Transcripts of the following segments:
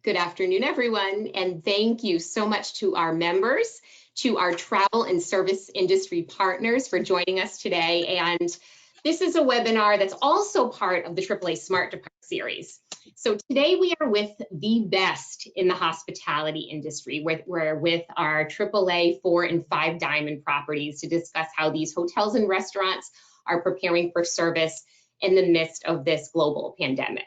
Good afternoon, everyone, and thank you so much to our members, to our travel and service industry partners for joining us today. And this is a webinar that's also part of the AAA Smart Depart series. So today we are with the best in the hospitality industry. We're with our AAA 4 and 5 Diamond properties to discuss how these hotels and restaurants are preparing for service in the midst of this global pandemic.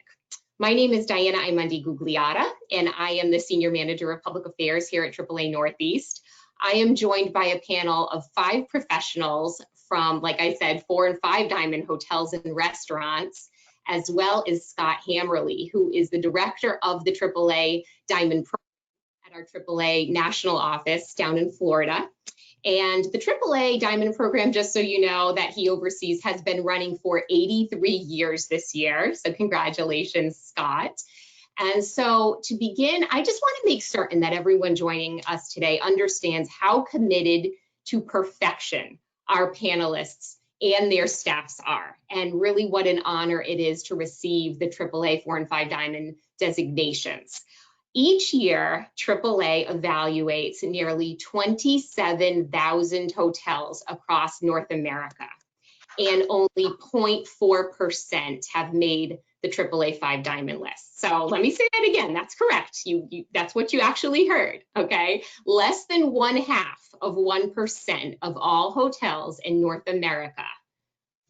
My name is Diana Aimundi Gugliotta, and I am the Senior Manager of Public Affairs here at AAA Northeast. I am joined by a panel of 5 professionals from, like I said, 4 and 5 Diamond hotels and restaurants, as well as Scott Hammerle, who is the Director of the AAA Diamond program at our AAA National Office down in Florida. And the AAA Diamond program, just so you know, that he oversees has been running for 83 years this year. So congratulations, Scott. And so to begin, I just want to make certain that everyone joining us today understands how committed to perfection our panelists and their staffs are, and really what an honor it is to receive the AAA 4 and 5 Diamond designations. Each year, AAA evaluates nearly 27,000 hotels across North America, and only 0.4% have made the AAA 5 Diamond list. So let me say that again, that's correct. That's what you actually heard, okay? Less than 0.5% of all hotels in North America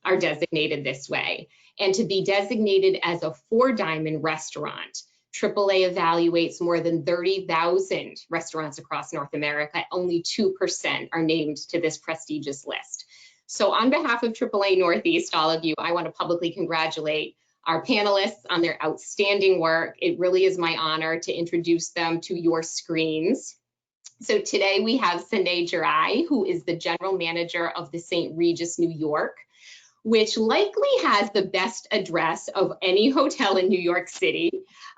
are designated this way. And to be designated as a 4 Diamond restaurant, AAA evaluates more than 30,000 restaurants across North America. Only 2% are named to this prestigious list. So on behalf of AAA Northeast, all of you, I want to publicly congratulate our panelists on their outstanding work. It really is my honor to introduce them to your screens. So today we have Senih Geray, who is the General Manager of the St. Regis, New York, which likely has the best address of any hotel in New York City.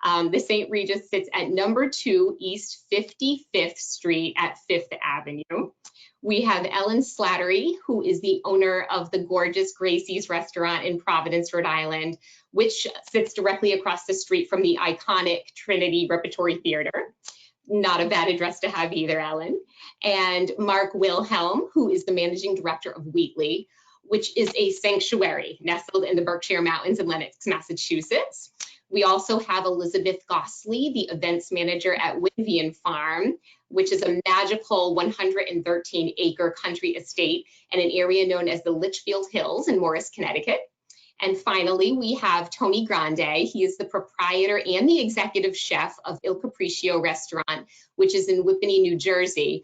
The St. Regis sits at number 2 East 55th Street at 5th Avenue. We have Ellen Slattery, who is the owner of the gorgeous Gracie's restaurant in Providence, Rhode Island, which sits directly across the street from the iconic Trinity Repertory Theater. Not a bad address to have either, Ellen. And Marc Wilhelm, who is the Managing Director of Wheatley, which is a sanctuary nestled in the Berkshire Mountains in Lenox, Massachusetts. We also have Elizabeth Goslee, the events manager at Winvian Farm, which is a magical 113-acre country estate in an area known as the Litchfield Hills in Morris, Connecticut. And finally, we have Tony Grande. He is the proprietor and the executive chef of Il Capriccio restaurant, which is in Whippany, New Jersey.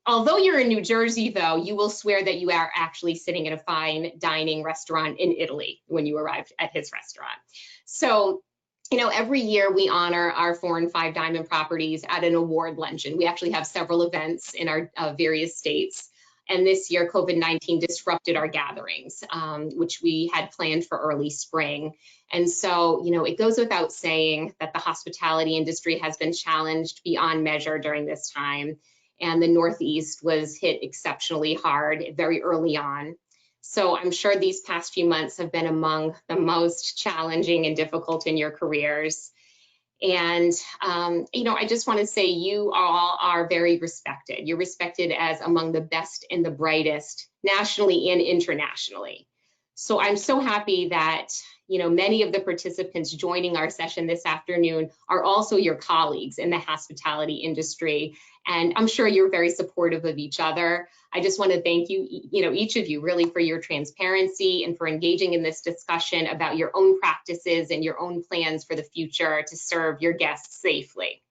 Although you're in New Jersey, though, you will swear that you are actually sitting in a fine dining restaurant in Italy when you arrived at his restaurant. So, you know, every year we honor our 4 and 5 Diamond properties at an award luncheon. We actually have several events in our various states. And this year, COVID-19 disrupted our gatherings, which we had planned for early spring. And so, you know, it goes without saying that the hospitality industry has been challenged beyond measure during this time. And the Northeast was hit exceptionally hard very early on. So I'm sure these past few months have been among the most challenging and difficult in your careers. And, you know, I just want to say you all are very respected. You're respected as among the best and the brightest nationally and internationally. So I'm so happy that, you know, many of the participants joining our session this afternoon are also your colleagues in the hospitality industry. And I'm sure you're very supportive of each other. I just want to thank you, you know, each of you really for your transparency and for engaging in this discussion about your own practices and your own plans for the future to serve your guests safely.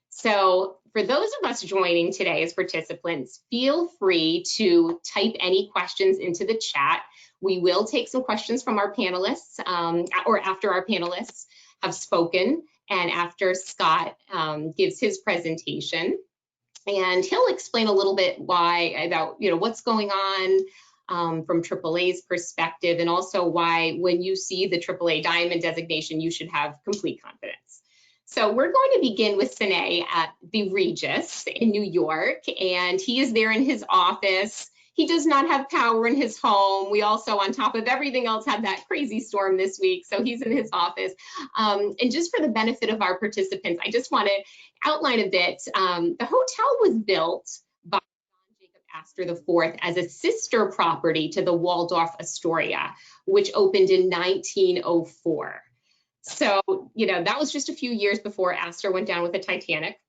So for those of us joining today as participants, feel free to type any questions into the chat. We will take some questions from our panelists or after our panelists have spoken and after Scott gives his presentation. And he'll explain a little bit about, you know, what's going on from AAA's perspective, and also why when you see the AAA Diamond designation, you should have complete confidence. So we're going to begin with Senih at the Regis in New York, and he is there in his office. he does not have power in his home. We also, on top of everything else, had that crazy storm this week. So he's in his office. And just for the benefit of our participants, I just want to outline a bit. The hotel was built by Jacob Astor IV as a sister property to the Waldorf Astoria, which opened in 1904. So, you know, that was just a few years before Astor went down with the Titanic.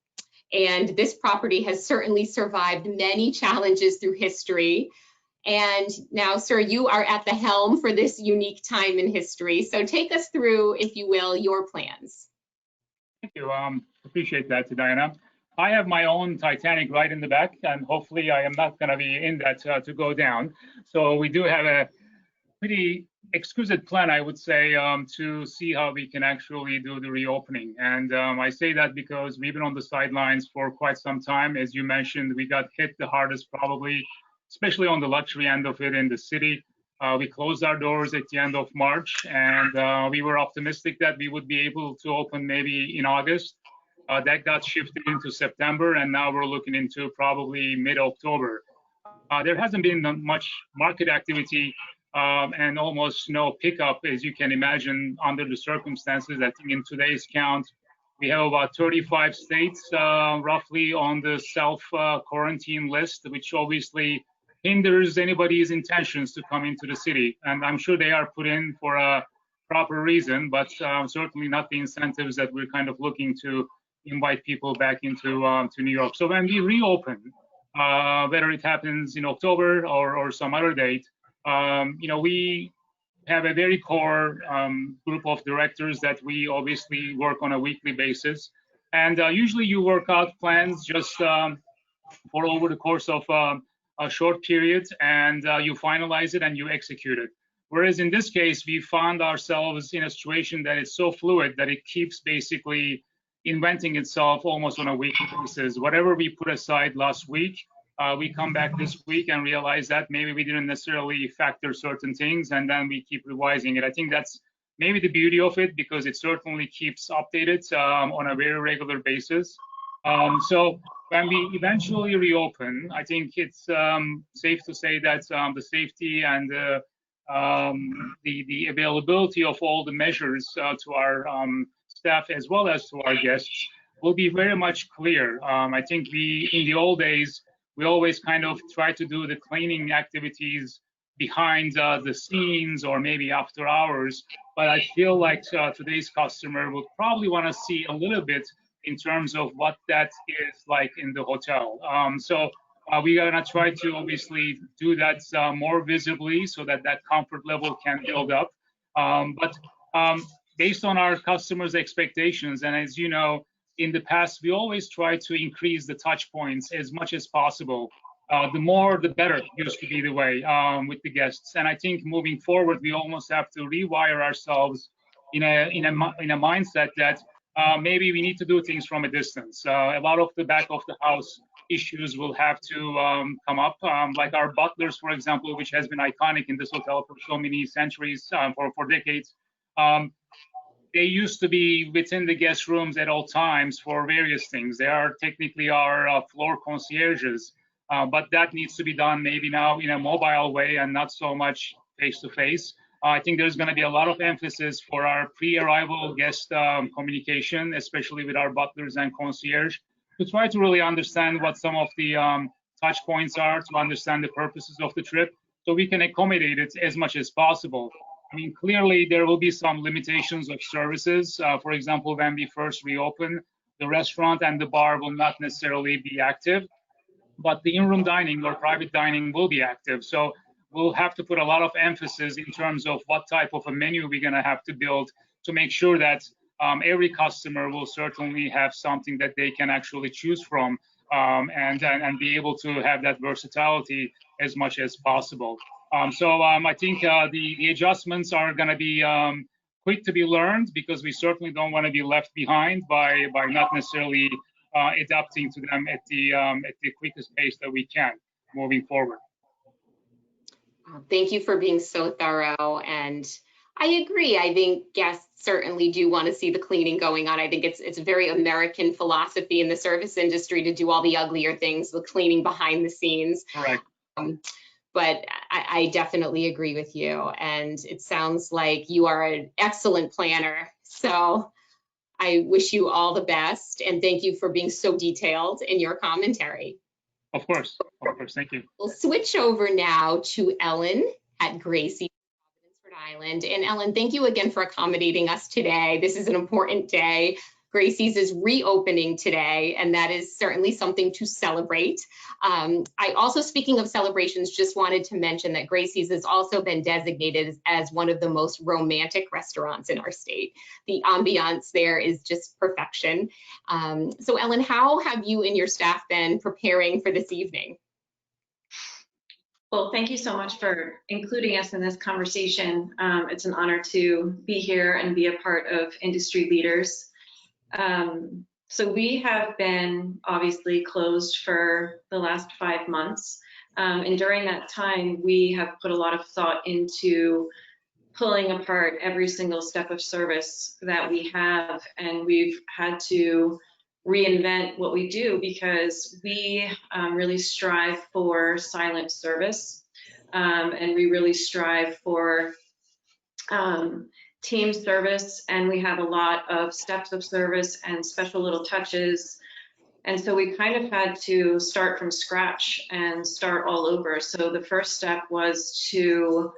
And this property has certainly survived many challenges through history. And now, sir, you are at the helm for this unique time in history. So take us through, if you will, your plans. Thank you. Appreciate that, Diana. I have my own Titanic right in the back, and hopefully I am not going to be in that to go down. So we do have a pretty exquisite plan, I would say, to see how we can actually do the reopening. And I say that because we've been on the sidelines for quite some time. As you mentioned, we got hit the hardest probably, especially on the luxury end of it in the city. We closed our doors at the end of March, and we were optimistic that we would be able to open maybe in August. That got shifted into September, and now we're looking into probably mid-October. There hasn't been much market activity and almost no pickup, as you can imagine, under the circumstances. I think in today's count, we have about 35 states roughly on the self-quarantine list, which obviously hinders anybody's intentions to come into the city. And I'm sure they are put in for a proper reason, but certainly not the incentives that we're kind of looking to invite people back into to New York. So when we reopen, whether it happens in October or some other date, you know, we have a very core group of directors that we obviously work on a weekly basis. And usually you work out plans just for over the course of a short period, and you finalize it and you execute it. Whereas in this case, we found ourselves in a situation that is so fluid that it keeps basically inventing itself almost on a weekly basis. Whatever we put aside last week, we come back this week and realize that maybe we didn't necessarily factor certain things, and then we keep revising it. I think that's maybe the beauty of it, because it certainly keeps updated on a very regular basis. So when we eventually reopen, I think it's safe to say that the safety and the availability of all the measures to our staff as well as to our guests will be very much clear. I think in the old days, we always kind of try to do the cleaning activities behind the scenes or maybe after hours. But I feel like today's customer will probably want to see a little bit in terms of what that is like in the hotel. So we're going to try to obviously do that more visibly so that that comfort level can build up. But based on our customers' expectations, and as you know, in the past, we always try to increase the touch points as much as possible. The more, the better used to be the way with the guests. And I think moving forward, we almost have to rewire ourselves in a mindset that maybe we need to do things from a distance. A lot of the back of the house issues will have to come up, like our butlers, for example, which has been iconic in this hotel for so many centuries, for decades. They used to be within the guest rooms at all times for various things. They are technically our floor concierges, but that needs to be done maybe now in a mobile way and not so much face-to-face. I think there's going to be a lot of emphasis for our pre-arrival guest communication, especially with our butlers and concierge, to try to really understand what some of the touch points are, to understand the purposes of the trip, so we can accommodate it as much as possible. I mean, clearly there will be some limitations of services. For example, when we first reopen, the restaurant and the bar will not necessarily be active, but the in-room dining or private dining will be active. So we'll have to put a lot of emphasis in terms of what type of a menu we're going to have to build to make sure that every customer will certainly have something that they can actually choose from and be able to have that versatility as much as possible. So I think the adjustments are going to be quick to be learned, because we certainly don't want to be left behind by not necessarily adapting to them at the quickest pace that we can moving forward. Thank you for being so thorough, and I agree. I think guests certainly do want to see the cleaning going on. I think it's a very American philosophy in the service industry to do all the uglier things, the cleaning behind the scenes. Correct. but I definitely agree with you. And it sounds like you are an excellent planner. So I wish you all the best, and thank you for being so detailed in your commentary. Of course, thank you. We'll switch over now to Ellen at Gracie, Rhode Island. And Ellen, thank you again for accommodating us today. This is an important day. Gracie's is reopening today, and that is certainly something to celebrate. I also, speaking of celebrations, just wanted to mention that Gracie's has also been designated as one of the most romantic restaurants in our state. The ambiance there is just perfection. So Ellen, how have you and your staff been preparing for this evening? Well, thank you so much for including us in this conversation. It's an honor to be here and be a part of industry leaders. So we have been obviously closed for the last 5 months. And during that time, we have put a lot of thought into pulling apart every single step of service that we have. And we've had to reinvent what we do, because we really strive for silent service. And we really strive for team service, and we have a lot of steps of service and special little touches. And so we kind of had to start from scratch and start all over. So the first step was to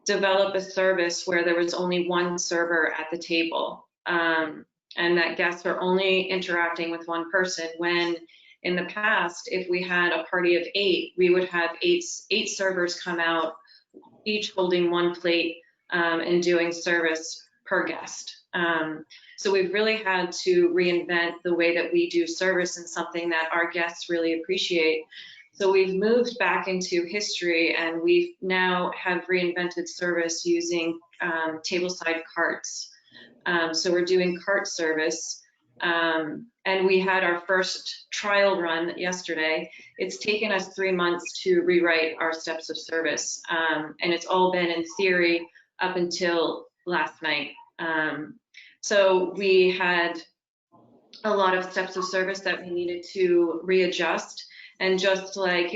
develop a service where there was only one server at the table, and that guests are only interacting with one person. When in the past, if we had a party of 8, we would have eight servers come out, each holding one plate, and doing service per guest. So we've really had to reinvent the way that we do service, and something that our guests really appreciate. So we've moved back into history, and we now have reinvented service using tableside carts. So we're doing cart service. And we had our first trial run yesterday. It's taken us 3 months to rewrite our steps of service. And it's all been in theory up until last night. So we had a lot of steps of service that we needed to readjust. And just like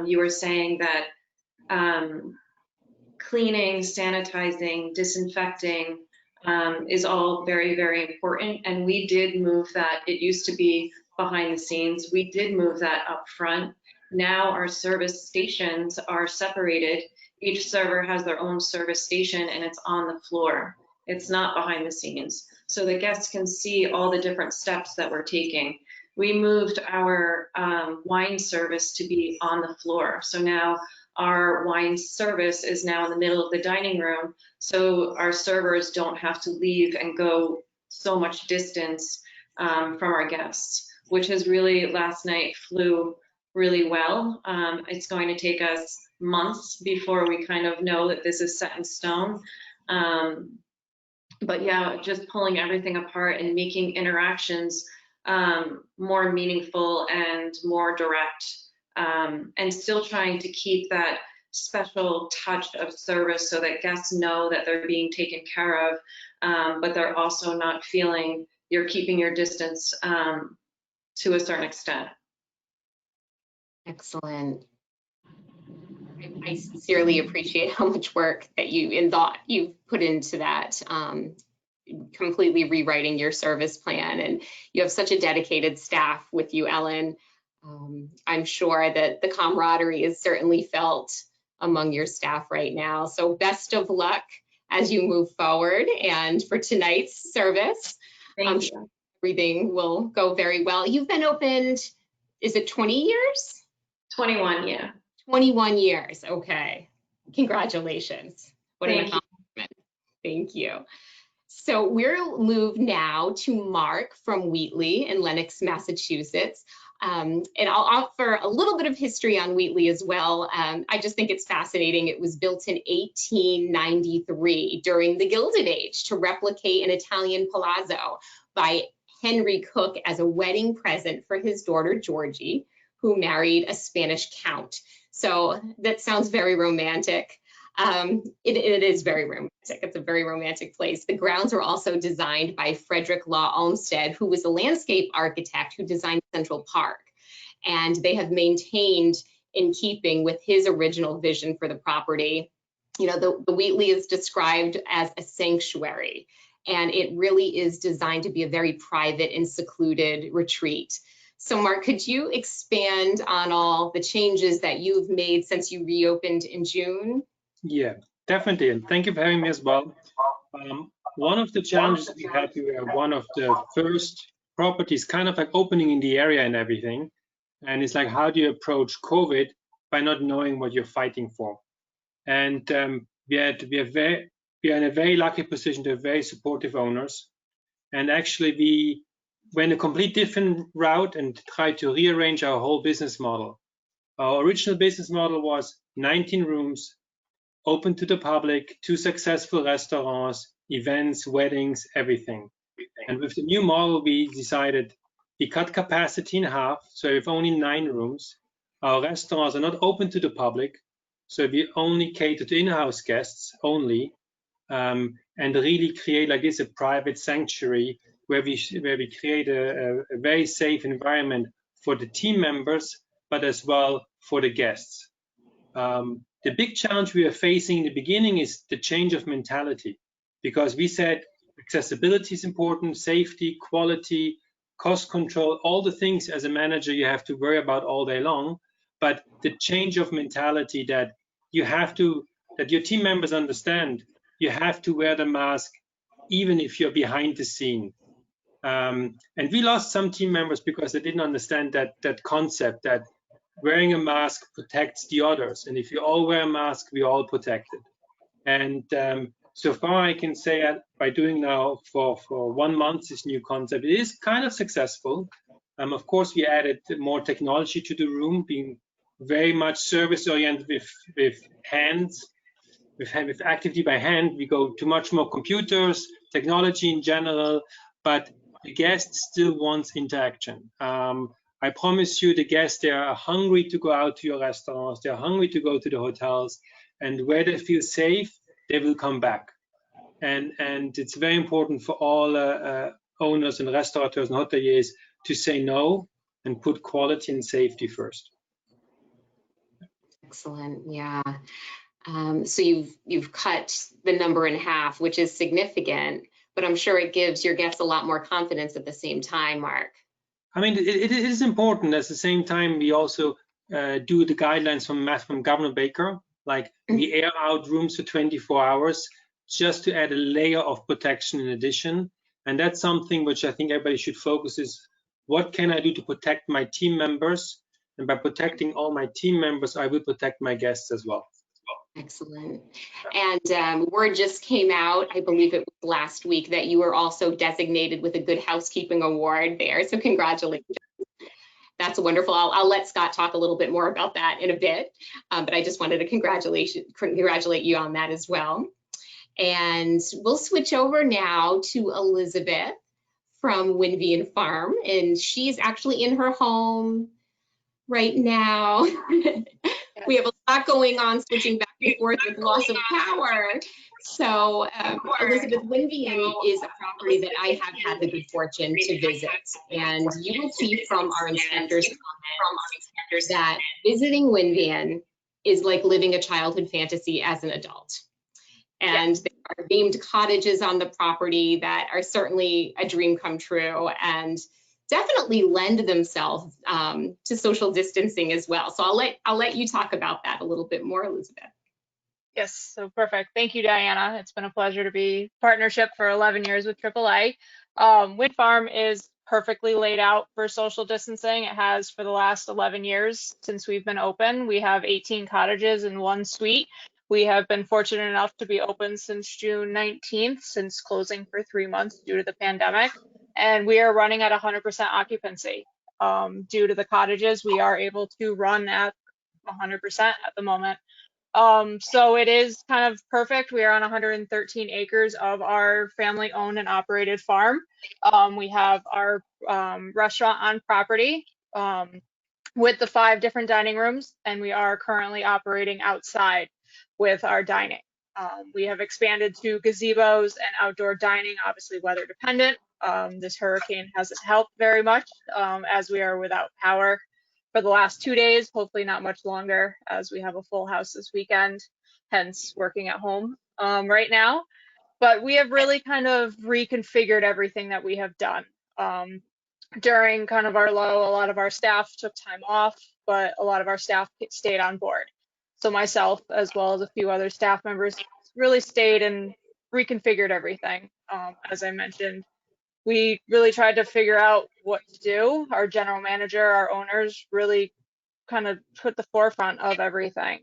you were saying, that cleaning, sanitizing, disinfecting is all very, very important. And we did move that. It used to be behind the scenes. We did move that up front. Now our service stations are separated. Each server has their own service station, and it's on the floor. It's not behind the scenes. So the guests can see all the different steps that we're taking. We moved our wine service to be on the floor. So now our wine service is now in the middle of the dining room. So our servers don't have to leave and go so much distance from our guests, which has really, last night flew really well. It's going to take us months before we kind of know that this is set in stone. But yeah, just pulling everything apart and making interactions more meaningful and more direct, and still trying to keep that special touch of service so that guests know that they're being taken care of, but they're also not feeling you're keeping your distance to a certain extent. Excellent. I sincerely appreciate how much work that you you've put into that, completely rewriting your service plan. And you have such a dedicated staff with you, Ellen. I'm sure that the camaraderie is certainly felt among your staff right now. So best of luck as you move forward, and for tonight's service. I'm sure everything will go very well. You've been opened, is it 20 years? 21, yeah. 21 years, okay. Congratulations. What an accomplishment. Thank you. So we'll move now to Marc from Wheatley in Lenox, Massachusetts. And I'll offer a little bit of history on Wheatley as well. I just think it's fascinating. It was built in 1893 during the Gilded Age to replicate an Italian palazzo by Henry Cook as a wedding present for his daughter, Georgie, who married a Spanish count. So that sounds very romantic. It is very romantic. It's a very romantic place. The grounds were also designed by Frederick Law Olmsted, who was a landscape architect who designed Central Park. And they have maintained in keeping with his original vision for the property. You know, the Wheatley is described as a sanctuary, and it really is designed to be a very private and secluded retreat. So Marc, could you expand on all the changes that you've made since you reopened in June? Yeah, definitely. And thank you for having me as well. One of the challenges we had, we were one of the first properties kind of like opening in the area and everything. And it's like, how do you approach COVID by not knowing what you're fighting for? And we are in a very lucky position to have very supportive owners. And actually, we went a complete different route and tried to rearrange our whole business model. Our original business model was 19 rooms, open to the public, 2 successful restaurants, events, weddings, everything. And with the new model, we decided we cut capacity in half, so we have only 9 rooms. Our restaurants are not open to the public, so we only cater to in-house guests only, and really create like this a private sanctuary where we create a very safe environment for the team members, but as well for the guests. The big challenge we are facing in the beginning is the change of mentality, because we said accessibility is important, safety, quality, cost control, all the things as a manager you have to worry about all day long. But the change of mentality that that your team members understand, you have to wear the mask even if you're behind the scene. And we lost some team members because they didn't understand that concept that wearing a mask protects the others. And if you all wear a mask, we all protected. And so far I can say that by doing now for 1 month this new concept, it is kind of successful. Of course, we added more technology to the room, being very much service oriented with hands, with activity by hand. We go to much more computers, technology in general, but the guest still wants interaction. I promise you, the guests, they are hungry to go out to your restaurants, they're hungry to go to the hotels, and where they feel safe, they will come back. And it's very important for all owners and restaurateurs and hoteliers to say no and put quality and safety first. Excellent, yeah. So you've cut the number in half, which is significant, but I'm sure it gives your guests a lot more confidence at the same time, Marc. I mean, it is important. At the same time, we also do the guidelines from Governor Baker, like we air out rooms for 24 hours just to add a layer of protection in addition. And that's something which I think everybody should focus is, what can I do to protect my team members? And by protecting all my team members, I will protect my guests as well. Excellent. And word just came out, I believe it was last week, that you were also designated with a Good Housekeeping Award there. So congratulations. That's wonderful. I'll let Scott talk a little bit more about that in a bit, but I just wanted to congratulate you on that as well. And we'll switch over now to Elizabeth from Winvian Farm, and she's actually in her home right now. We have a lot going on, switching back and forth with loss of power. So Elizabeth, Winvian is a property that I have had the good fortune to visit. And you will see from our inspectors' comments that visiting Winvian is like living a childhood fantasy as an adult. And there are themed cottages on the property that are certainly a dream come true, and definitely lend themselves to social distancing as well. So I'll let you talk about that a little bit more, Elizabeth. Yes, so perfect. Thank you, Diana. It's been a pleasure to be partnership for 11 years with AAA. Wind Farm is perfectly laid out for social distancing. It has for the last 11 years since we've been open. We have 18 cottages and 1 suite. We have been fortunate enough to be open since June 19th, since closing for 3 months due to the pandemic. And we are running at 100% occupancy. Due to the cottages, we are able to run at 100% at the moment. So it is kind of perfect. We are on 113 acres of our family owned and operated farm. We have our restaurant on property with the 5 different dining rooms, and we are currently operating outside with our dining. We have expanded to gazebos and outdoor dining, obviously weather dependent. This hurricane hasn't helped very much as we are without power. for the last 2 days, hopefully not much longer, as we have a full house this weekend, hence working at home right now. But we have really kind of reconfigured everything that we have done. During kind of our low, a lot of our staff took time off, but a lot of our staff stayed on board. So myself, as well as a few other staff members, really stayed and reconfigured everything. As I mentioned, we really tried to figure out what to do. Our general manager, our owners really kind of put the forefront of everything.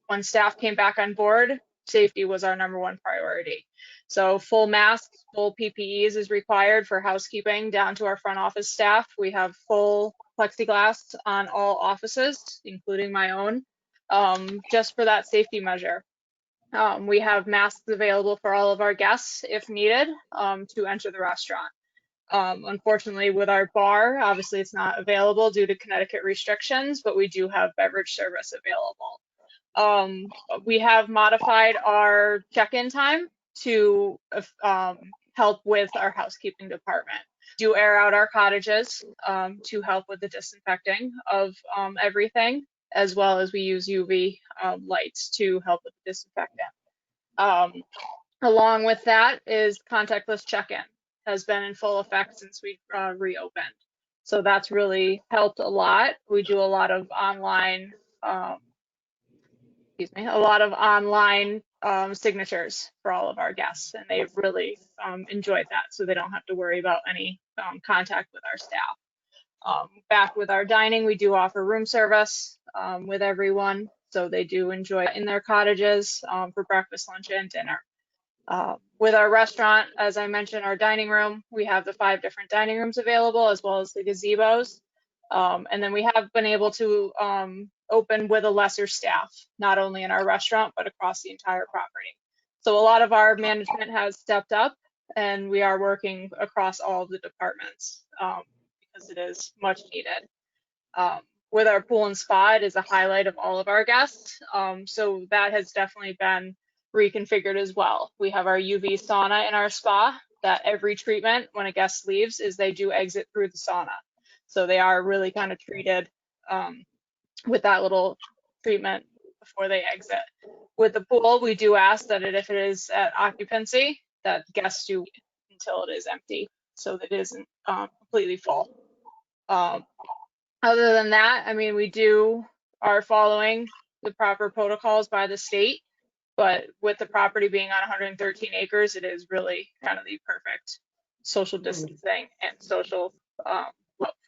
When staff came back on board, safety was our #1 priority. So full masks, full PPEs is required for housekeeping down to our front office staff. We have full plexiglass on all offices, including my own, just for that safety measure. We have masks available for all of our guests if needed to enter the restaurant. Unfortunately, with our bar, obviously it's not available due to Connecticut restrictions, but we do have beverage service available. We have modified our check-in time to help with our housekeeping department. Do air out our cottages to help with the disinfecting of everything, as well as we use UV lights to help with the disinfectant. Along with that is contactless check-in has been in full effect since we reopened. So that's really helped a lot. We do a lot of online, signatures for all of our guests, and they've really enjoyed that, so they don't have to worry about any contact with our staff. Back with our dining, we do offer room service with everyone, so they do enjoy it in their cottages for breakfast, lunch, and dinner. With our restaurant, as I mentioned, our dining room, we have the 5 different dining rooms available, as well as the gazebos. And then we have been able to open with a lesser staff, not only in our restaurant, but across the entire property. So a lot of our management has stepped up, and we are working across all of the departments because it is much needed. With our pool and spa, it is a highlight of all of our guests. So that has definitely been reconfigured as well. We have our UV sauna in our spa that every treatment, when a guest leaves, is they do exit through the sauna. So they are really kind of treated with that little treatment before they exit. With the pool, we do ask that if it is at occupancy, that guests do until it is empty, so that it isn't completely full. Other than that, I mean, we are following the proper protocols by the state, but with the property being on 113 acres, it is really kind of the perfect social distancing and social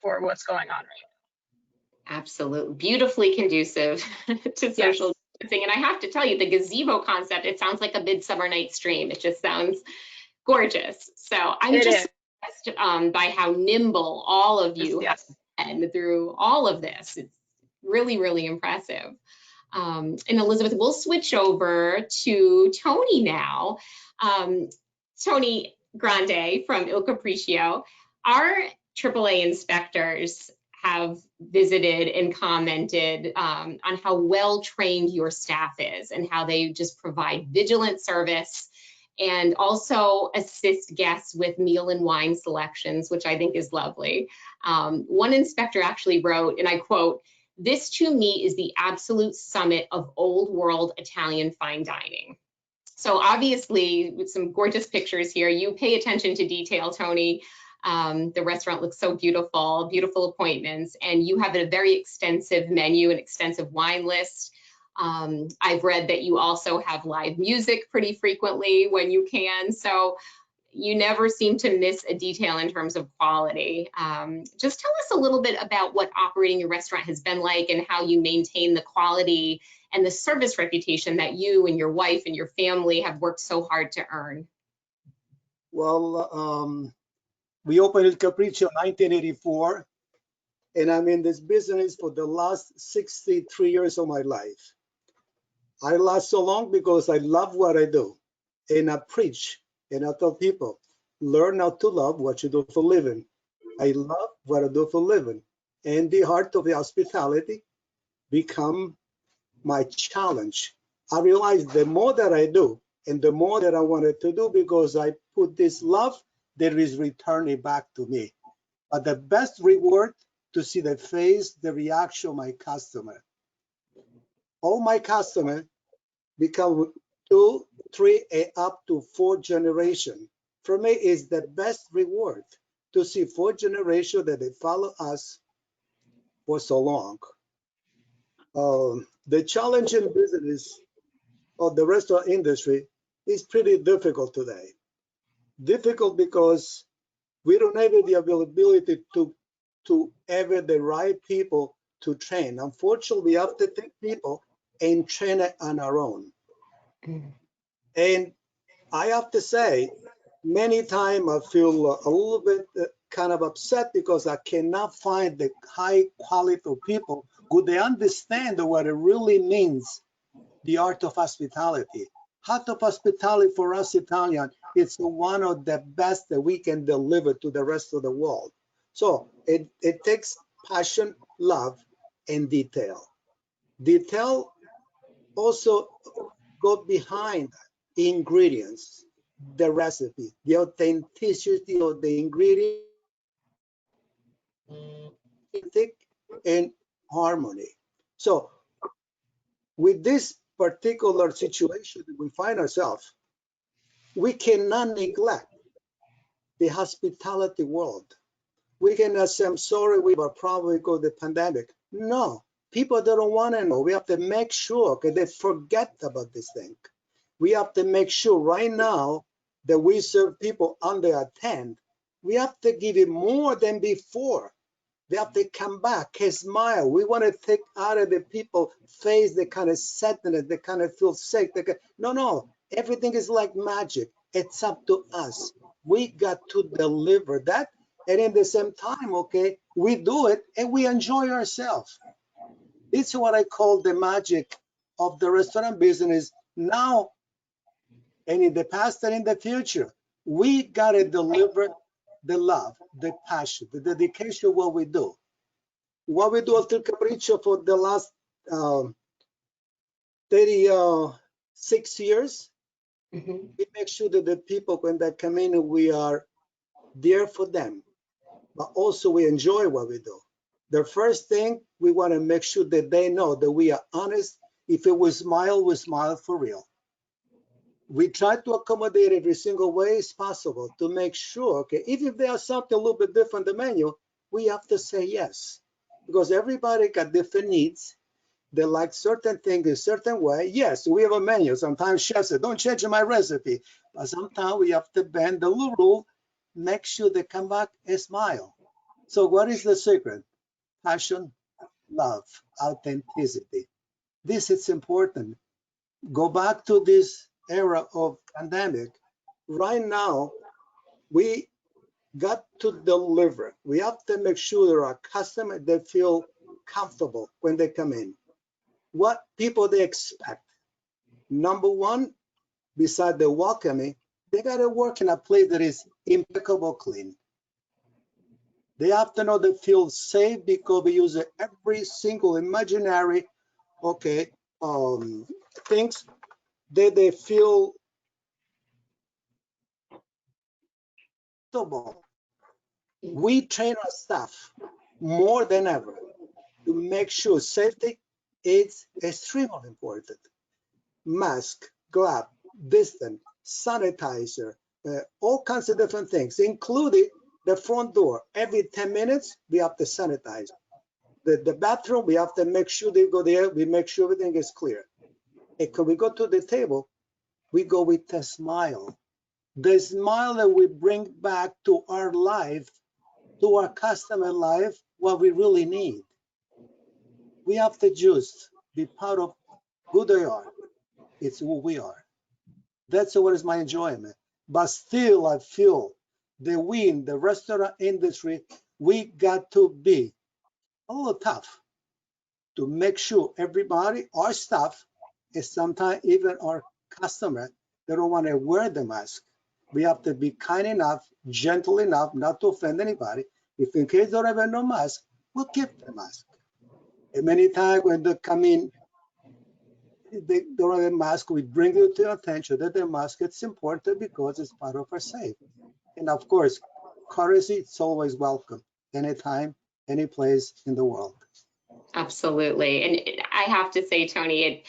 for what's going on right now. Absolutely. Beautifully conducive to social distancing. And I have to tell you, the gazebo concept, it sounds like a Midsummer Night's Dream. It just sounds gorgeous. So I'm just impressed by how nimble all of you have been through all of this. It's really, really impressive. And Elizabeth, we'll switch over to Tony now. Tony Grande from Il Capriccio. Our AAA inspectors have visited and commented on how well trained your staff is and how they just provide vigilant service and also assist guests with meal and wine selections, which I think is lovely. One inspector actually wrote, and I quote, "This to me is the absolute summit of old world Italian fine dining." So obviously with some gorgeous pictures here, you pay attention to detail, Tony. The restaurant looks so beautiful, beautiful appointments, and you have a very extensive menu, an extensive wine list. I've read that you also have live music pretty frequently when you can. So you never seem to miss a detail in terms of quality. Just tell us a little bit about what operating your restaurant has been like and how you maintain the quality and the service reputation that you and your wife and your family have worked so hard to earn. Well, we opened Il Capriccio in 1984, and I'm in this business for the last 63 years of my life. I last so long because I love what I do, and I preach. And I tell people, learn how to love what you do for a living. I love what I do for a living. And the heart of the hospitality become my challenge. I realize the more that I do and the more that I wanted to do, because I put this love, there is returning back to me. But the best reward to see the face, the reaction of my customer. All my customers become 2, 3, and up to 4 generations. For me, is the best reward to see 4 generations that they follow us for so long. The challenge in business of the restaurant industry is pretty difficult today. Difficult because we don't have the availability to have the right people to train. Unfortunately, we have to take people and train it on our own. And I have to say, many times I feel a little bit kind of upset because I cannot find the high quality of people who they understand what it really means, the art of hospitality. Art of hospitality for us Italian, it's one of the best that we can deliver to the rest of the world. So it takes passion, love, and detail. Detail also go behind ingredients, the recipe, the authenticity of the ingredient, and harmony. So with this particular situation that we find ourselves, we cannot neglect the hospitality world. We cannot say, I'm sorry, we have a problem because of the pandemic. No, people don't want to know. We have to make sure that they forget about this thing. We have to make sure right now that we serve people under a tent. We have to give it more than before. They have to come back, smile. We want to take out of the people face the kind of sadness, they kind of feel sick. No, everything is like magic. It's up to us. We got to deliver that. And in the same time, okay, we do it and we enjoy ourselves. It's what I call the magic of the restaurant business now and in the past and in the future. We got to deliver the love, the passion, the dedication of what we do. What we do after Capriccio for the last 36 years, we make sure that the people, when they come in, we are there for them, but also we enjoy what we do. The first thing, we want to make sure that they know that we are honest. If it was smile, we smile for real. We try to accommodate every single way as possible to make sure, okay, even if there's something a little bit different in the menu, we have to say yes. Because everybody got different needs. They like certain things a certain way. Yes, we have a menu. Sometimes chefs say, don't change my recipe. But sometimes we have to bend the little rule, make sure they come back and smile. So what is the secret? Passion, love, authenticity. This is important. Go back to this era of pandemic. Right now, we got to deliver. We have to make sure that our customers, they feel comfortable when they come in. What people they expect. Number one, beside the welcoming, they got to work in a place that is impeccable clean. They have to know they feel safe because we use every single imaginary, okay, things that they feel comfortable. We train our staff more than ever to make sure safety is extremely important. Mask, glove, distance, sanitizer, all kinds of different things, including the front door. Every 10 minutes, we have to sanitize. The bathroom, we have to make sure they go there. We make sure everything is clear. And when we go to the table, we go with a smile. The smile that we bring back to our life, to our customer life, what we really need. We have to just be part of who they are. It's who we are. That's what is my enjoyment. But still, I feel that we in the restaurant industry, we got to be a little tough to make sure everybody, our staff, and sometimes even our customer, they don't want to wear the mask. We have to be kind enough, gentle enough, not to offend anybody. If in case they don't have no mask, we'll give the mask. And many times when they come in, they don't have a mask, we bring it to attention that the mask is important because it's part of our safety. And of course, courtesy, it's always welcome, anytime, any place in the world. Absolutely. And I have to say, Tony,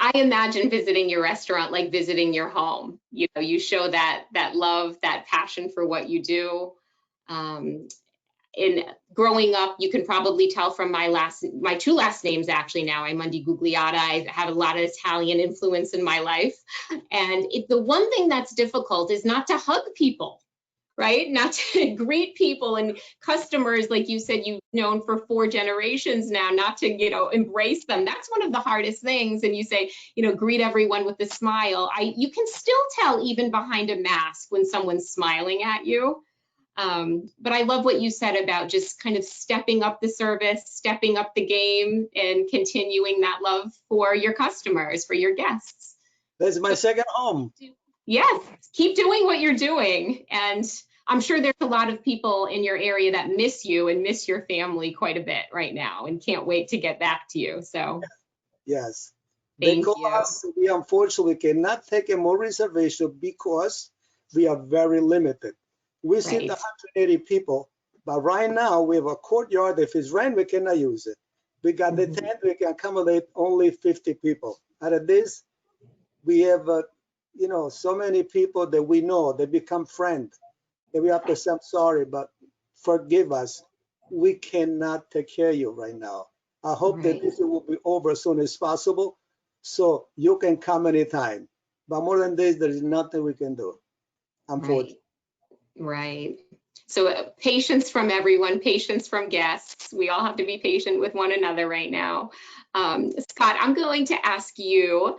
I imagine visiting your restaurant like visiting your home. You know, you show that love, that passion for what you do. In growing up, you can probably tell from my two last names actually now. I'm Mundi Gugliotta. I have a lot of Italian influence in my life. And the one thing that's difficult is not to hug people, right? Not to greet people and customers, like you said, you've known for 4 generations now, not to, you know, embrace them. That's one of the hardest things. And you say, you know, greet everyone with a smile. You can still tell even behind a mask when someone's smiling at you. But I love what you said about just kind of stepping up the service, stepping up the game, and continuing that love for your customers, for your guests. That's my second home. Yes, keep doing what you're doing. And I'm sure there's a lot of people in your area that miss you and miss your family quite a bit right now and can't wait to get back to you. So yes, thank because you. we unfortunately cannot take more reservation because we are very limited. We sit Right. 180 people, but right now we have a courtyard. If it's rain, we cannot use it. We got the tent, we can accommodate only 50 people. Out of this, we have, you know, so many people that we know, they become friends. And we have to say, I'm sorry, but forgive us. We cannot take care of you right now. I hope that Right. this will be over as soon as possible so you can come anytime. But more than this, there is nothing we can do, unfortunately. Right. So patience from everyone, patience from guests. We all have to be patient with one another right now. Scott, I'm going to ask you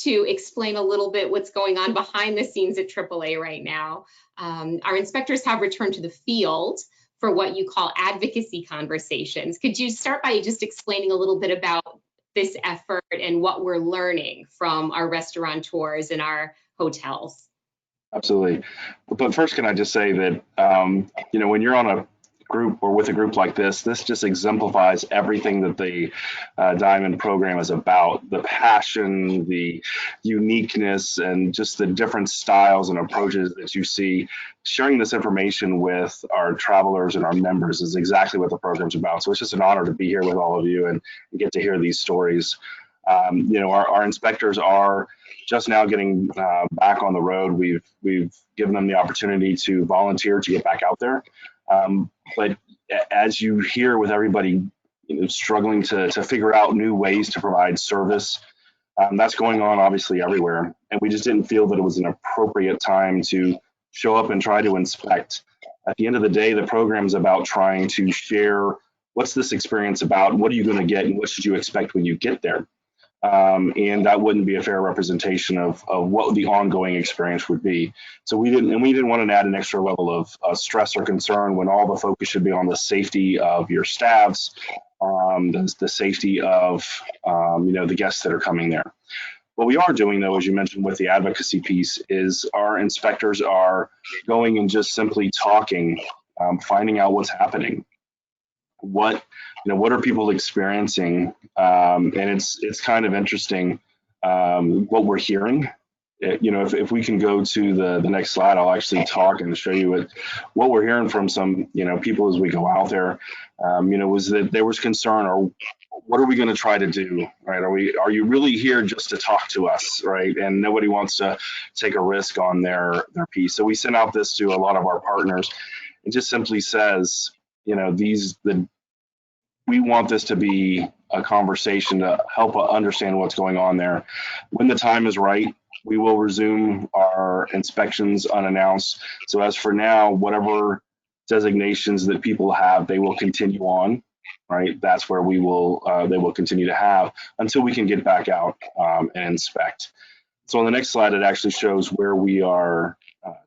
to explain a little bit what's going on behind the scenes at AAA right now. Our inspectors have returned to the field for what you call advocacy conversations. Could you start by just explaining a little bit about this effort and what we're learning from our restaurateurs and our hotels? Absolutely. But first, can I just say that, you know, when you're on a group or with a group like this just exemplifies everything that the Diamond program is about. The passion, the uniqueness, and just the different styles and approaches that you see. Sharing this information with our travelers and our members is exactly what the program's about. So it's just an honor to be here with all of you and get to hear these stories. You know, our inspectors are just now getting back on the road. We've given them the opportunity to volunteer to get back out there. But as you hear with everybody, you know, struggling to figure out new ways to provide service, that's going on obviously everywhere. And we just didn't feel that it was an appropriate time to show up and try to inspect. At the end of the day, the program is about trying to share what's this experience about, what are you going to get, and what should you expect when you get there. And that wouldn't be a fair representation of what the ongoing experience would be. So we didn't want to add an extra level of stress or concern when all the focus should be on the safety of your staffs, the safety of you know, the guests that are coming there. What we are doing, though, as you mentioned with the advocacy piece, is our inspectors are going and just simply talking, finding out what's happening. What are people experiencing? And it's kind of interesting what we're hearing. You know, if we can go to the next slide, I'll actually talk and show you what we're hearing from some, you know, people as we go out there. You know, was that there was concern, or what are we going to try to do, right? Are you really here just to talk to us, right? And nobody wants to take a risk on their piece. So we sent out this to a lot of our partners. It just simply says, you know, we want this to be a conversation to help understand what's going on there. When the time is right, we will resume our inspections unannounced. So as for now, whatever designations that people have, they will continue on, right? That's where they will continue to have until we can get back out and inspect. So on the next slide, it actually shows where we are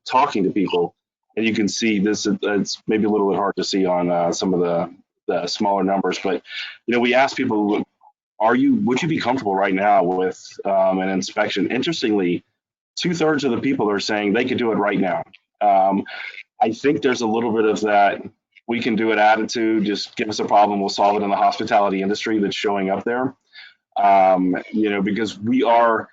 talking to people. And you can see this, it's maybe a little bit hard to see on some of the smaller numbers, but you know, we asked people, would you be comfortable right now with an inspection? Interestingly, 2/3 of the people are saying they could do it right now. I think there's a little bit of that we can do it attitude, just give us a problem, we'll solve it in the hospitality industry that's showing up there. You know, because we are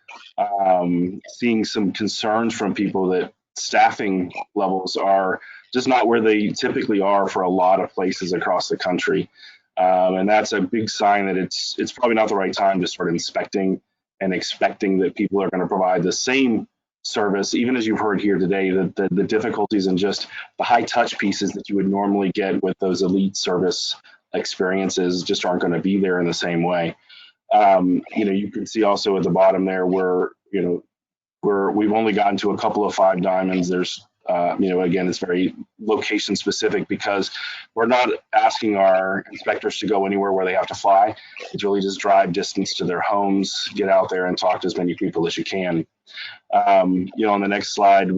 seeing some concerns from people that staffing levels are just not where they typically are for a lot of places across the country. And that's a big sign that it's probably not the right time to start inspecting and expecting that people are going to provide the same service, even as you've heard here today, that the difficulties and just the high touch pieces that you would normally get with those elite service experiences just aren't going to be there in the same way. You can see also at the bottom there where, we've only gotten to a couple of 5 diamonds. There's, again, it's very location specific because we're not asking our inspectors to go anywhere where they have to fly. It's really just drive distance to their homes, get out there and talk to as many people as you can. On the next slide,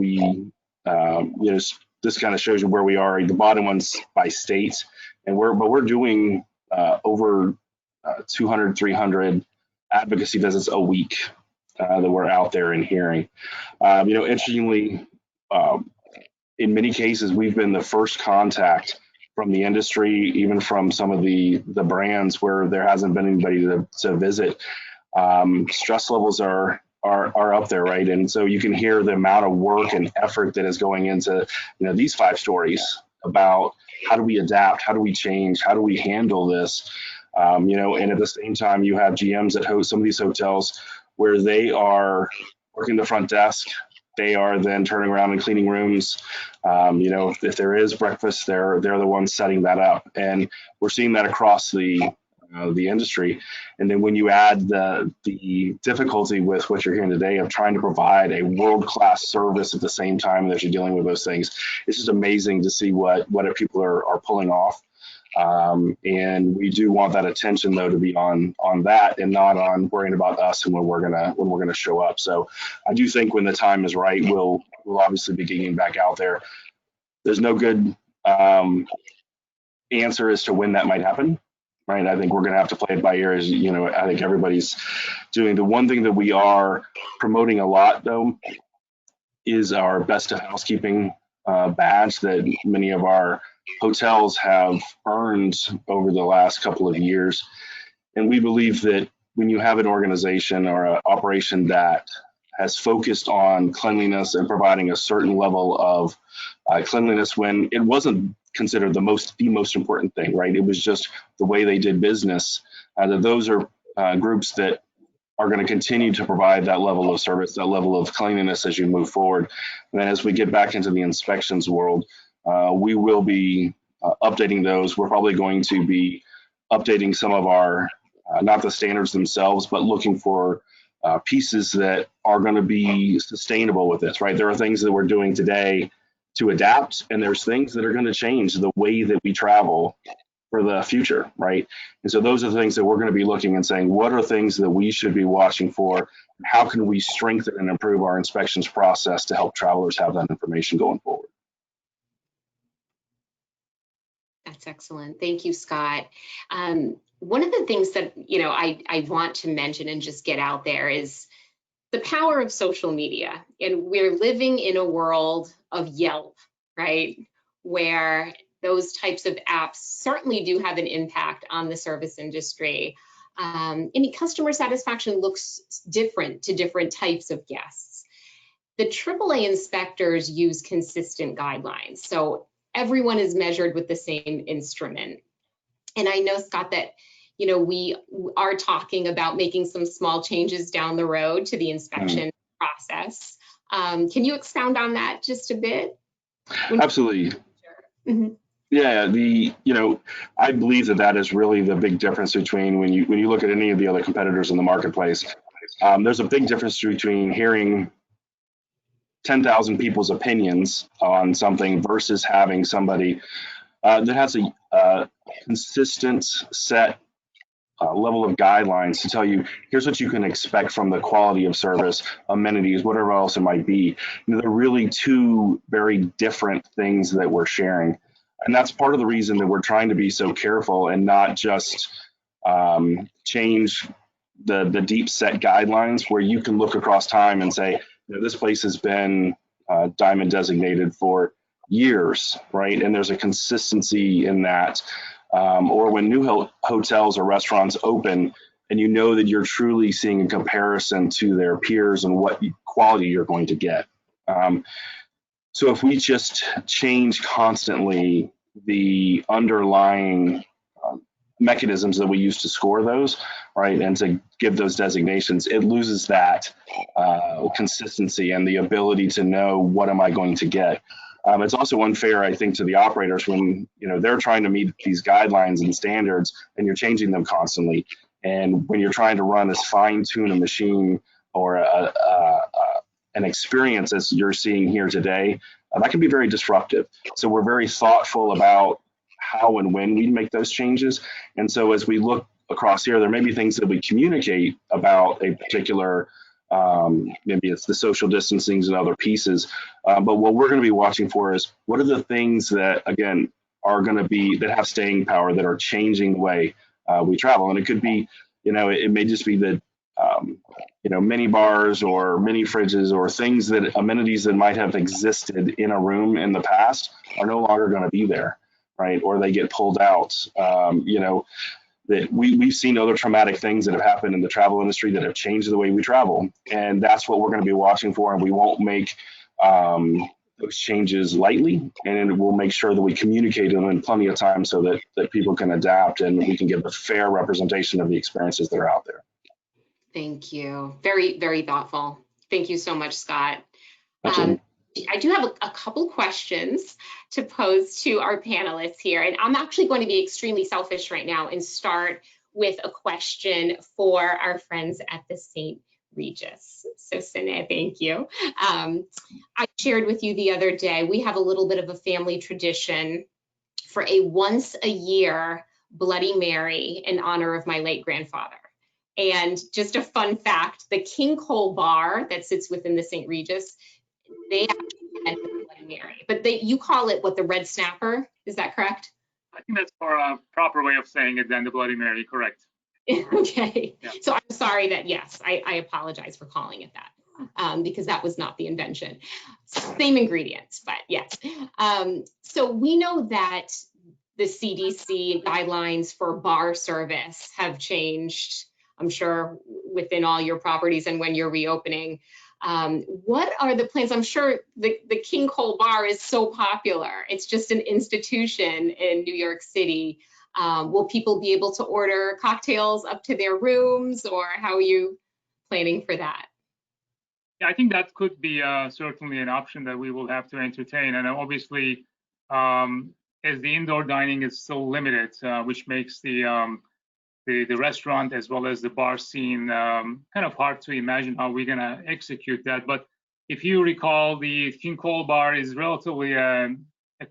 this kind of shows you where we are. The bottom one's by state, and we're doing over 200, 300 advocacy visits a week that we're out there and hearing. Interestingly, in many cases, we've been the first contact from the industry, even from some of the brands where there hasn't been anybody to visit. Stress levels are up there, right? And so you can hear the amount of work and effort that is going into, these 5 stories about how do we adapt, how do we change, how do we handle this, and at the same time, you have GMs that host some of these hotels where they are working the front desk. They are then turning around and cleaning rooms. If there is breakfast, they're the ones setting that up, and we're seeing that across the industry. And then when you add the difficulty with what you're hearing today of trying to provide a world-class service at the same time that you're dealing with those things, it's just amazing to see what people are pulling off. And we do want that attention though to be on that and not on worrying about us and when we're gonna show up. So I do think when the time is right, we'll obviously be getting back out there. There's no good answer as to when that might happen. Right, I think we're going to have to play it by ear. As I think everybody's doing. The one thing that we are promoting a lot, though, is our Best of Housekeeping badge that many of our hotels have earned over the last couple of years. And we believe that when you have an organization or an operation that has focused on cleanliness and providing a certain level of cleanliness when it wasn't considered the most important thing, right? It was just the way they did business. That those are groups that are going to continue to provide that level of service, that level of cleanliness as you move forward. And then as we get back into the inspections world, we will be updating those. We're probably going to be updating some of our, not the standards themselves, but looking for pieces that are going to be sustainable with this, right? There are things that we're doing today to adapt, and there's things that are going to change the way that we travel for the future, right? And so those are the things that we're going to be looking and saying, what are things that we should be watching for? How can we strengthen and improve our inspections process to help travelers have that information going forward? That's excellent. Thank you, Scott. One of the things that, I want to mention and just get out there is the power of social media. And we're living in a world of Yelp, right? Where those types of apps certainly do have an impact on the service industry. And customer satisfaction looks different to different types of guests. The AAA inspectors use consistent guidelines. So everyone is measured with the same instrument. And I know, Scott, that we are talking about making some small changes down the road to the inspection process. Can you expound on that just a bit? Absolutely. Mm-hmm. Yeah, I believe that is really the big difference between when you look at any of the other competitors in the marketplace. There's a big difference between hearing 10,000 people's opinions on something versus having somebody that has a consistent set level of guidelines to tell you, here's what you can expect from the quality of service, amenities, whatever else it might be. They're really two very different things that we're sharing. And that's part of the reason that we're trying to be so careful and not just change the deep set guidelines where you can look across time and say, this place has been Diamond designated for years, right? And there's a consistency in that. Or when new hotels or restaurants open and that you're truly seeing a comparison to their peers and what quality you're going to get. So if we just change constantly the underlying mechanisms that we use to score those, right, and to give those designations, it loses that consistency and the ability to know what am I going to get. It's also unfair, I think, to the operators when they're trying to meet these guidelines and standards, and you're changing them constantly. And when you're trying to run as fine-tune a machine or an experience as you're seeing here today, that can be very disruptive. So we're very thoughtful about how and when we make those changes. And so as we look across here, there may be things that we communicate about a particular, maybe it's the social distancing and other pieces. But what we're going to be watching for is what are the things that, again, are going to be, that have staying power, that are changing the way we travel. And it could be, it may just be that, mini bars or mini fridges or things that, amenities that might have existed in a room in the past are no longer going to be there, right? Or they get pulled out. That we've seen other traumatic things that have happened in the travel industry that have changed the way we travel. And that's what we're going to be watching for. And we won't make those changes lightly. And we'll make sure that we communicate them in plenty of time so that people can adapt and we can give a fair representation of the experiences that are out there. Thank you. Very, very thoughtful. Thank you so much, Scott. I do have a couple questions to pose to our panelists here, and I'm actually going to be extremely selfish right now and start with a question for our friends at the St. Regis. So Senih, thank you. I shared with you the other day, we have a little bit of a family tradition for a once a year Bloody Mary in honor of my late grandfather. And just a fun fact, the King Cole bar that sits within the St. Regis, they actually had the Bloody Mary, but you call it what, the red snapper? Is that correct? I think that's for a proper way of saying it than the Bloody Mary, correct? Okay, yeah. So I'm sorry that, yes, I apologize for calling it that because that was not the invention. Same ingredients, but yes. So we know that the CDC guidelines for bar service have changed, I'm sure, within all your properties and when you're reopening. What are the plans? I'm sure the King Cole bar is so popular. It's just an institution in New York City. Will people be able to order cocktails up to their rooms, or how are you planning for that? Yeah, I think that could be certainly an option that we will have to entertain. And obviously, as the indoor dining is still limited, which makes the restaurant as well as the bar scene kind of hard to imagine how we're going to execute that. But if you recall, the King Cole bar is relatively a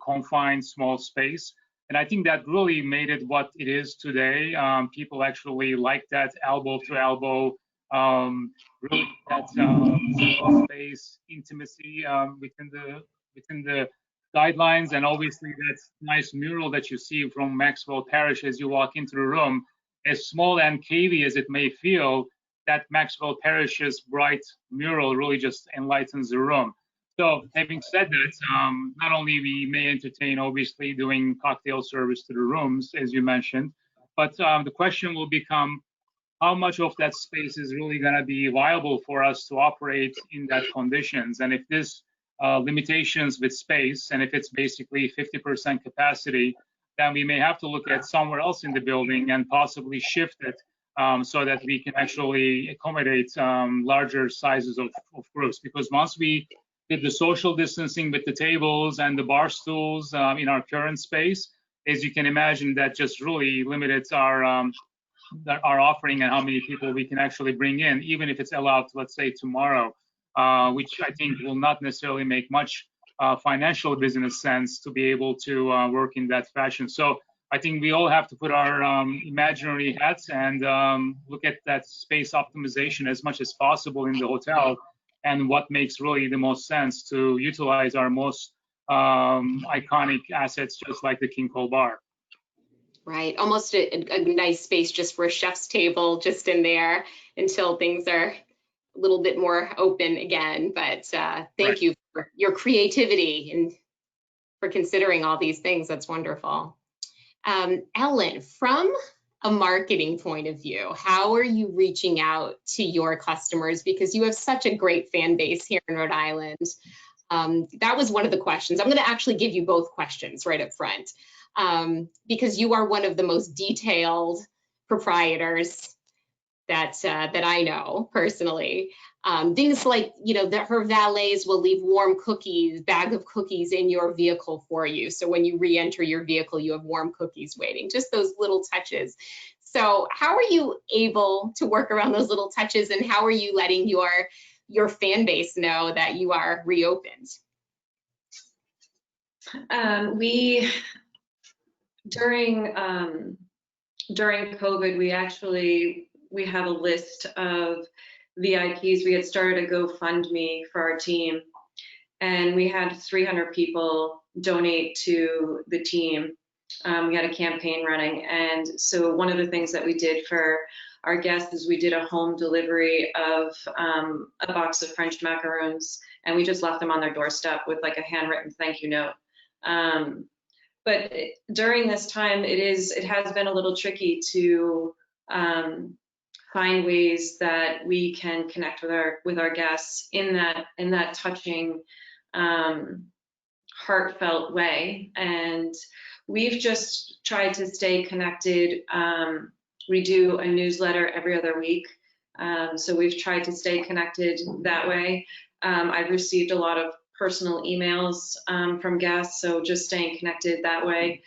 confined small space. And I think that really made it what it is today. People actually like that elbow to elbow, really that space intimacy within the guidelines. And obviously that nice mural that you see from Maxwell Parish as you walk into the room, as small and cavey as it may feel, that Maxwell Parish's bright mural really just enlightens the room. So having said that, not only we may entertain, obviously, doing cocktail service to the rooms, as you mentioned, but the question will become how much of that space is really going to be viable for us to operate in that conditions. And if this limitations with space, and if it's basically 50% capacity, then we may have to look at somewhere else in the building and possibly shift it so that we can actually accommodate larger sizes of groups. Because once we did the social distancing with the tables and the bar stools in our current space, as you can imagine, that just really limited our offering and how many people we can actually bring in, even if it's allowed, let's say, tomorrow, which I think will not necessarily make much financial business sense to be able to work in that fashion. So I think we all have to put our imaginary hats and look at that space optimization as much as possible in the hotel, and what makes really the most sense to utilize our most iconic assets, just like the King Cole bar. Right, almost a nice space just for a chef's table, just in there until things are a little bit more open again. But thank you for your creativity and for considering all these things. That's wonderful. Ellen, from a marketing point of view, how are you reaching out to your customers? Because you have such a great fan base here in Rhode Island. That was one of the questions. I'm going to actually give you both questions right up front, because you are one of the most detailed proprietors that I know personally. Things like, that her valets will leave warm bag of cookies in your vehicle for you. So when you re-enter your vehicle, you have warm cookies waiting, just those little touches. So how are you able to work around those little touches, and how are you letting your fan base know that you are reopened? During COVID, we have a list of VIPs. We had started a GoFundMe for our team, and we had 300 people donate to the team. We had a campaign running, and so one of the things that we did for our guests is we did a home delivery of a box of French macaroons, and we just left them on their doorstep with like a handwritten thank you note. But during this time, it has been a little tricky to find ways that we can connect with our guests in that touching, heartfelt way. And we've just tried to stay connected. We do a newsletter every other week, so we've tried to stay connected that way. I've received a lot of personal emails from guests, so just staying connected that way.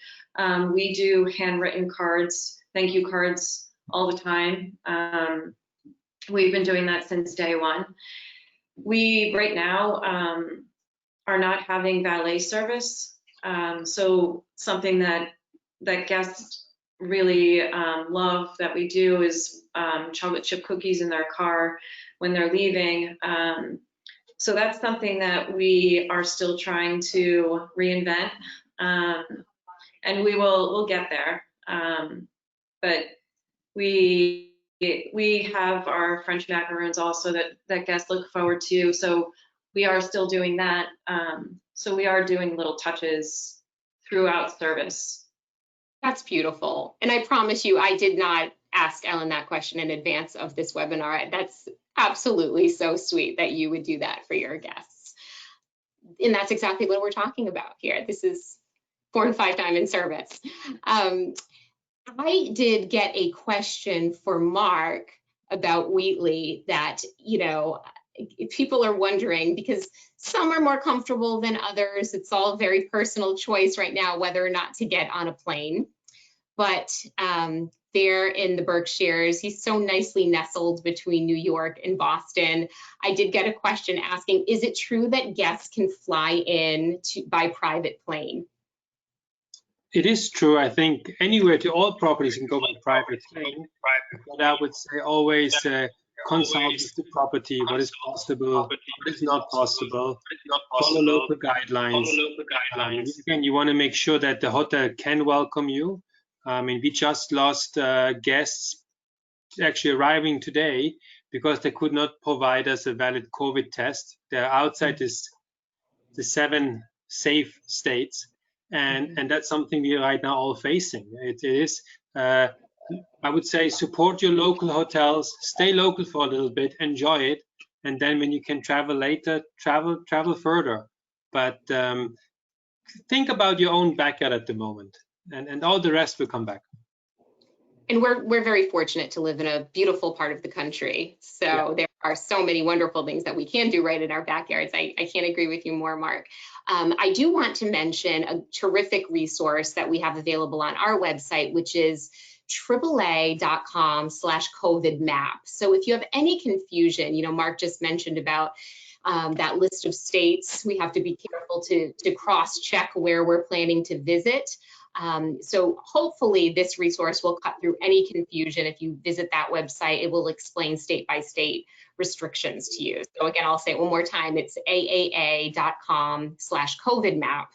We do handwritten cards, thank you cards all the time. We've been doing that since day one. We right now are not having valet service, so something that guests really love that we do is chocolate chip cookies in their car when they're leaving. So that's something that we are still trying to reinvent, and we'll get there. But we have our French macaroons also that guests look forward to. So we are still doing that. So we are doing little touches throughout service. That's beautiful. And I promise you, I did not ask Ellen that question in advance of this webinar. That's absolutely so sweet that you would do that for your guests. And that's exactly what we're talking about here. This is 4 and 5 diamond service. I did get a question for Marc about Wheatley that, people are wondering, because some are more comfortable than others. It's all very personal choice right now whether or not to get on a plane. But there in the Berkshires, he's so nicely nestled between New York and Boston. I did get a question asking, is it true that guests can fly in by private plane? It is true. I think anywhere to all properties can go by private plane. But I would say always consult with the property, what is possible, what is not possible, follow local guidelines. Again, you want to make sure that the hotel can welcome you. I mean, we just lost guests actually arriving today because they could not provide us a valid COVID test. They're outside the 7 safe states. And that's something we're right now all facing. It is, I would say, support your local hotels, stay local for a little bit, enjoy it, and then when you can travel later, travel further. But think about your own backyard at the moment, and all the rest will come back. And we're very fortunate to live in a beautiful part of the country. So yeah, there are so many wonderful things that we can do right in our backyards. I can't agree with you more, Marc. I do want to mention a terrific resource that we have available on our website, which is AAA.com/COVID map. So if you have any confusion, Marc just mentioned about that list of states, we have to be careful to cross-check where we're planning to visit. So hopefully this resource will cut through any confusion. If you visit that website, it will explain state by state restrictions to you. So again, I'll say it one more time, it's AAA.com/COVID map.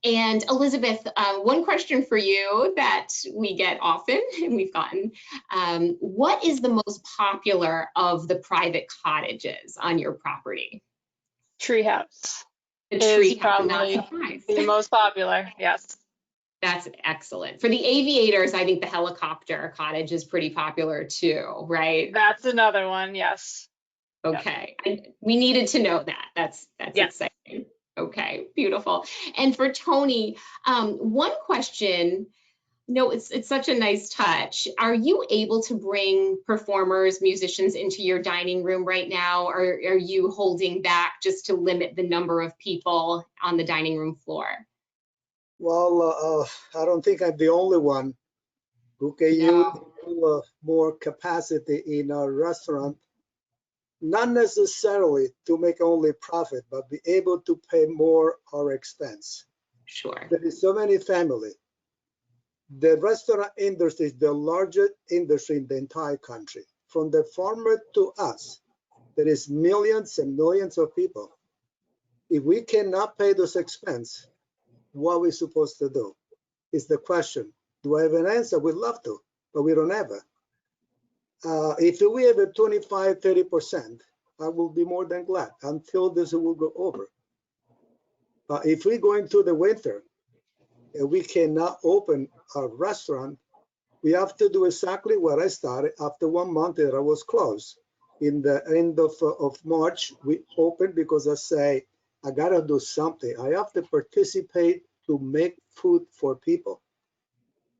And Elizabeth, one question for you that we get often, and we've gotten, what is the most popular of the private cottages on your property? Treehouse. The treehouse, probably the most popular, yes. That's excellent. For the aviators, I think the helicopter cottage is pretty popular too, right? That's another one, yes. Okay, and we needed to know that. That's Yes. exciting. Okay, beautiful. And for Tony, one question. No, it's such a nice touch. Are you able to bring performers, musicians into your dining room right now, or are you holding back just to limit the number of people on the dining room floor? Well, I don't think I'm the only one who can use more capacity in our restaurant. Not necessarily to make only profit, but be able to pay more our expense. Sure. There is so many family. The restaurant industry is the largest industry in the entire country. From the farmer to us, there is millions and millions of people. If we cannot pay those expenses, what are we supposed to do? Is the question. Do I have an answer? We'd love to, but we don't have it. If we have a 25, 30%, I will be more than glad until this will go over. If we go into the winter and we cannot open a restaurant, we have to do exactly what I started after 1 month that I was closed. In the end of March, we opened because I say, I gotta do something. I have to participate to make food for people.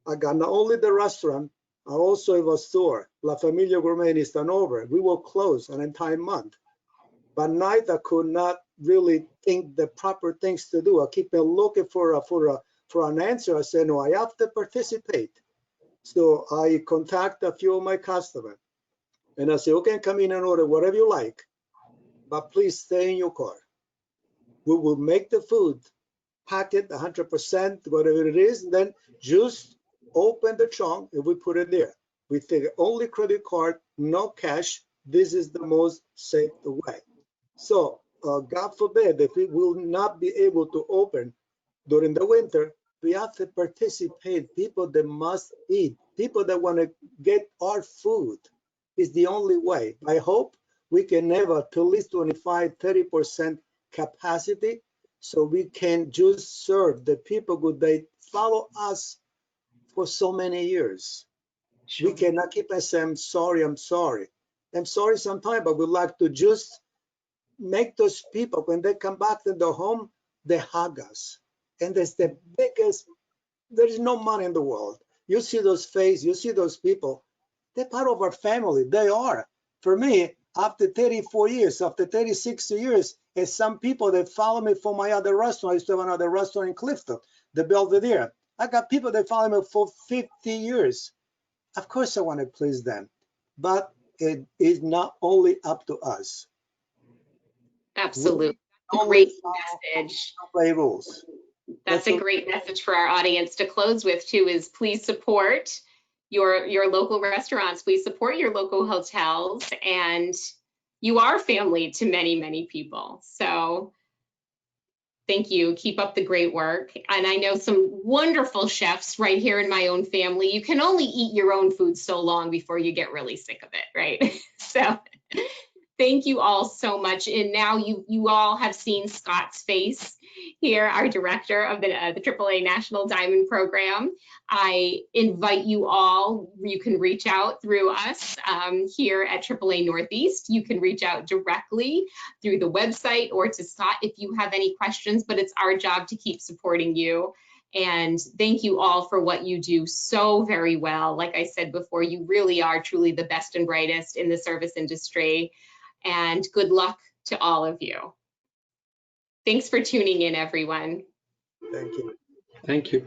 I got not only the restaurant, I also have a store, La Familia Gourmet in East Hanover. We will close an entire month. But night I could not really think the proper things to do. I keep looking for an answer. I said, no, I have to participate. So I contact a few of my customers and I say, okay, come in and order whatever you like, but please stay in your car. We will make the food, pack it 100%, whatever it is, and then just open the trunk and we put it there. We take only credit card, no cash. This is the most safe way. So God forbid, if we will not be able to open during the winter, we have to participate. People that must eat, people that want to get our food is the only way. I hope we can have at least 25, 30% capacity so we can just serve the people who they follow us for so many years. Sure. We cannot keep saying, I'm sorry, I'm sorry. I'm sorry sometimes, but we like to just make those people, when they come back to the home, they hug us. And that's the biggest, there is no money in the world. You see those faces, you see those people, they're part of our family. They are. For me, after 34 years, after 36 years, and some people that follow me from my other restaurant, I used to have another restaurant in Clifton, the Belvedere. I got people that follow me for 50 years. Of course, I want to please them, but it is not only up to us. Absolutely. Great message. Play rules. That's a great message for our audience to close with too, is please support your local restaurants. Please support your local hotels, and you are family to many, many people. So thank you. Keep up the great work. And I know some wonderful chefs right here in my own family. You can only eat your own food so long before you get really sick of it, right? So thank you all so much. And now you all have seen Scott's face here, our director of the AAA National Diamond Program. I invite you all, you can reach out through us here at AAA Northeast. You can reach out directly through the website or to Scott if you have any questions, but it's our job to keep supporting you. And thank you all for what you do so very well. Like I said before, you really are truly the best and brightest in the service industry. And good luck to all of you. Thanks for tuning in, everyone. Thank you. Thank you.